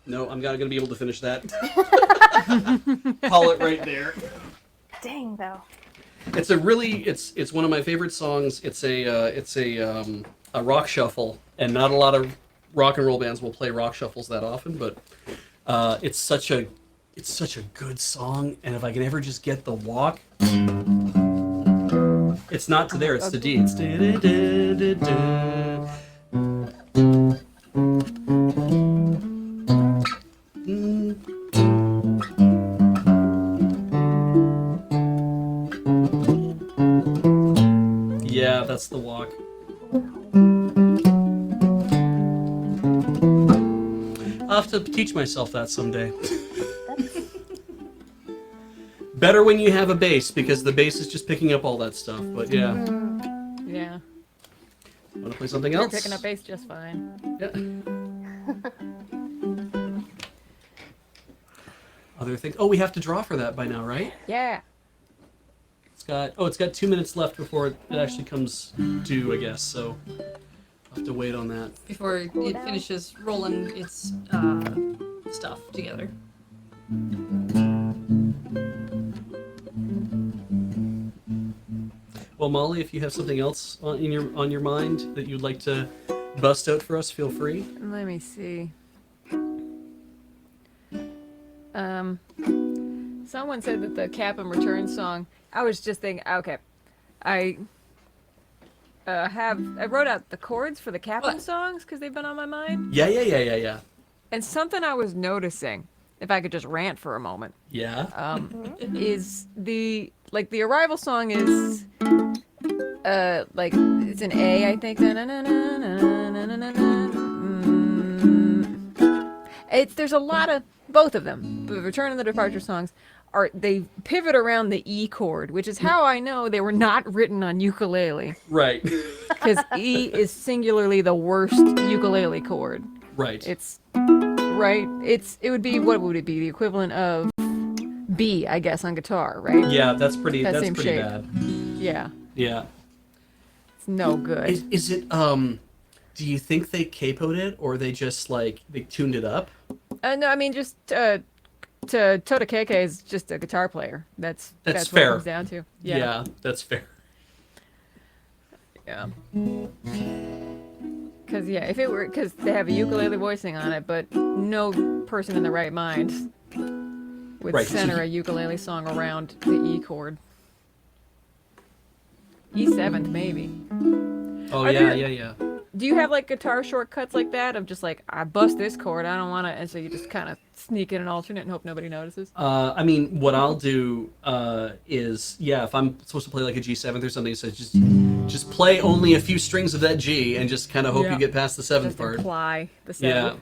No, I'm not going to be able to finish that. Call it right there. Dang, though. It's one of my favorite songs. It's a rock shuffle, and not a lot of rock and roll bands will play rock shuffles that often, but it's such a good song, and if I can ever just get the walk, it's not to there, it's to D. It's yeah, that's the walk. I'll have to teach myself that someday. Better when you have a bass, because the bass is just picking up all that stuff, but yeah. Yeah. Want to play something You're else? picking up bass just fine. Yeah. Other things. Oh, we have to draw for that by now, right? Yeah. It's got 2 minutes left before it actually comes due, I guess, so I'll have to wait on that. Before it finishes rolling its stuff together. Well, Molly, if you have something else on your mind that you'd like to bust out for us, feel free. Let me see. Someone said that the Cap and Return song. I was just thinking. Okay, I wrote out the chords for the Cap'n songs because they've been on my mind. Yeah. And something I was noticing, if I could just rant for a moment. Yeah. Is the Arrival song is like it's an A, I think. There's a lot of both of them. The Return and the Departure songs they pivot around the E chord, which is how I know they were not written on ukulele. Right. Because E is singularly the worst ukulele chord. Right. It would be, what would it be? The equivalent of B, I guess, on guitar, right? Yeah, that's pretty same shape. bad. Yeah. Yeah. It's no good. Is it do you think they capoed it, or they just they tuned it up? No, I mean just Tota Keke is just a guitar player. That's fair. What it comes down to. Yeah, that's fair. Yeah. Because they have a ukulele voicing on it, but no person in the right mind would center a ukulele song around the E chord. E7th, maybe. Oh, yeah. Do you have guitar shortcuts like that of just I bust this chord, I don't want to, and so you just kind of sneak in an alternate and hope nobody notices? I mean, what I'll do is, if I'm supposed to play a G7th or something, so just play only a few strings of that G and just kind of hope you get past the seventh part. Imply the seventh.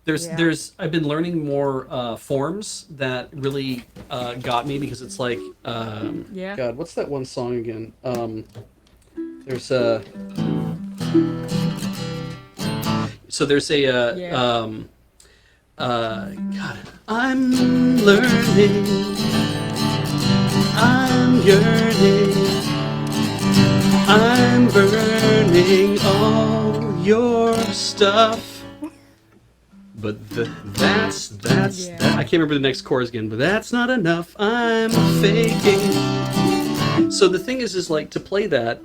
Yeah. I've been learning more forms that really got me, because it's God, what's that one song again? There's a... So there's a God, I'm learning, I'm yearning, I'm burning all your stuff. But that's that. I can't remember the next chorus again, but that's not enough. I'm faking. So the thing is to play that.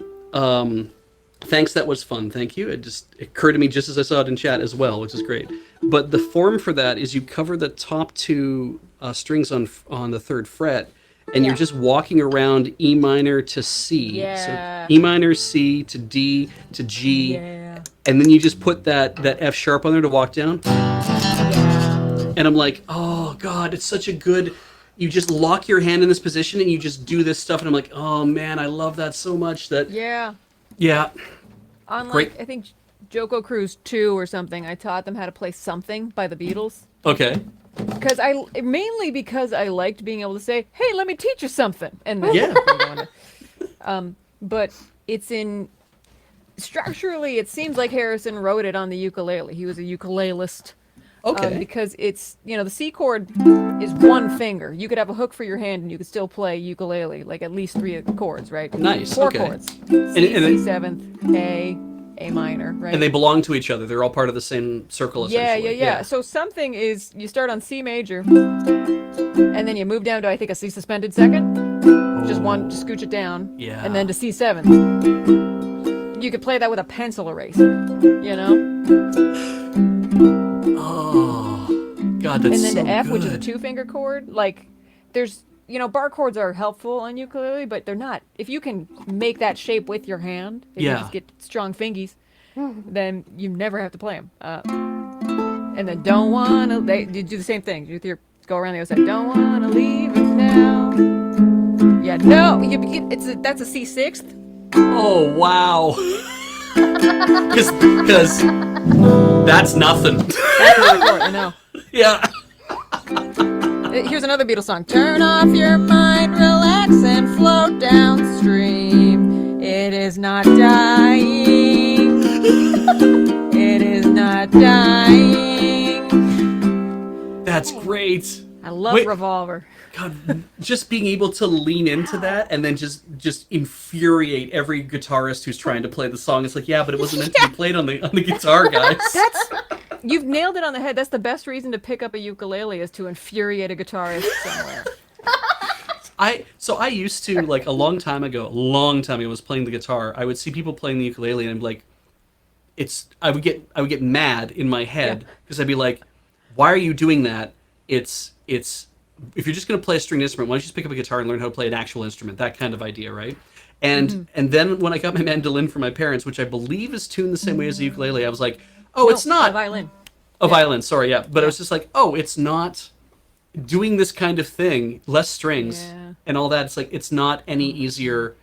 Thanks, that was fun. Thank you. It occurred to me just as I saw it in chat as well, which is great. But the form for that is you cover the top two strings on the third fret, and you're just walking around E minor to C. Yeah. So E minor, C to D to G, and then you just put that F sharp on there to walk down. And I'm like, oh God, it's such a good. You just lock your hand in this position and you just do this stuff, and I'm like, oh man, I love that so much. Yeah. On Great. I think Joko Cruise 2 or something, I taught them how to play Something by the Beatles. Okay. Mainly because I liked being able to say, hey, let me teach you something. And then but it's structurally, it seems like Harrison wrote it on the ukulele. He was a ukulelist. Okay. Because it's, the C chord is one finger. You could have a hook for your hand and you could still play ukulele, at least 3 chords, right? Nice. 4 okay. chords. C, C7th, A, A minor, right? And they belong to each other. They're all part of the same circle, yeah, essentially. yeah. So something is you start on C major, and then you move down to I think a C suspended second. Just scooch it down. Yeah. And then to C7. You could play that with a pencil eraser. You know. Oh, God, that's And then so to F, good. which is a 2-finger chord. Like, there's bar chords are helpful on ukulele, but they're not. If you can make that shape with your hand, if you Yeah. just get strong fingies, then you never have to play them. And then don't wanna. You do the same thing. You go around the other side. Don't wanna leave it now. Yeah, no. That's a C6th. Oh, wow. Because that's nothing. That's another chord. I know. Yeah. Here's another Beatles song. Turn off your mind, relax, and float downstream. It is not dying. It is not dying. That's great. I love Wait. Revolver. God, just being able to lean into that and then just infuriate every guitarist who's trying to play the song. It's like, yeah, but it wasn't meant to be played on the guitar, guys. You've nailed it on the head. That's the best reason to pick up a ukulele is to infuriate a guitarist somewhere. I used to, like, a long time ago, I was playing the guitar. I would see people playing the ukulele and I'm like, I would get mad in my head because I'd be like, why are you doing that? It's if you're just going to play a stringed instrument, why don't you just pick up a guitar and learn how to play an actual instrument? That kind of idea, right? And then when I got my mandolin from my parents, which I believe is tuned the same way as the ukulele, I was like, oh, it's not A violin. a violin. Sorry, yeah. But I was just like, oh, it's not doing this kind of thing, less strings and all that. It's like it's not any easier.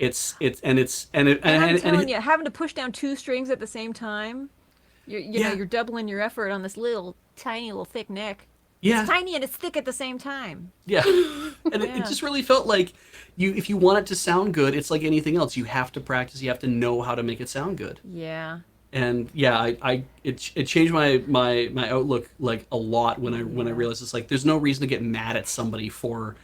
I'm telling you, having to push down 2 strings at the same time, you're doubling your effort on this tiny little thick neck. Yeah. It's tiny and it's thick at the same time. Yeah. And it just really felt like if you want it to sound good, it's like anything else. You have to practice. You have to know how to make it sound good. Yeah. And yeah, it changed my outlook like a lot when I realized it's like there's no reason to get mad at somebody for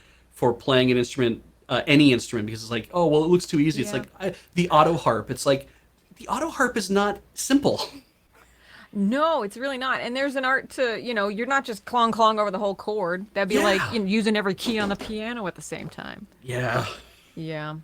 playing an instrument, any instrument, because it's like, oh well, it looks too easy. Yeah. It's like the auto harp. It's like the auto harp is not simple. No, it's really not. And there's an art to, you're not just clong over the whole chord. That'd be like using every key on the piano at the same time. Yeah. Yeah.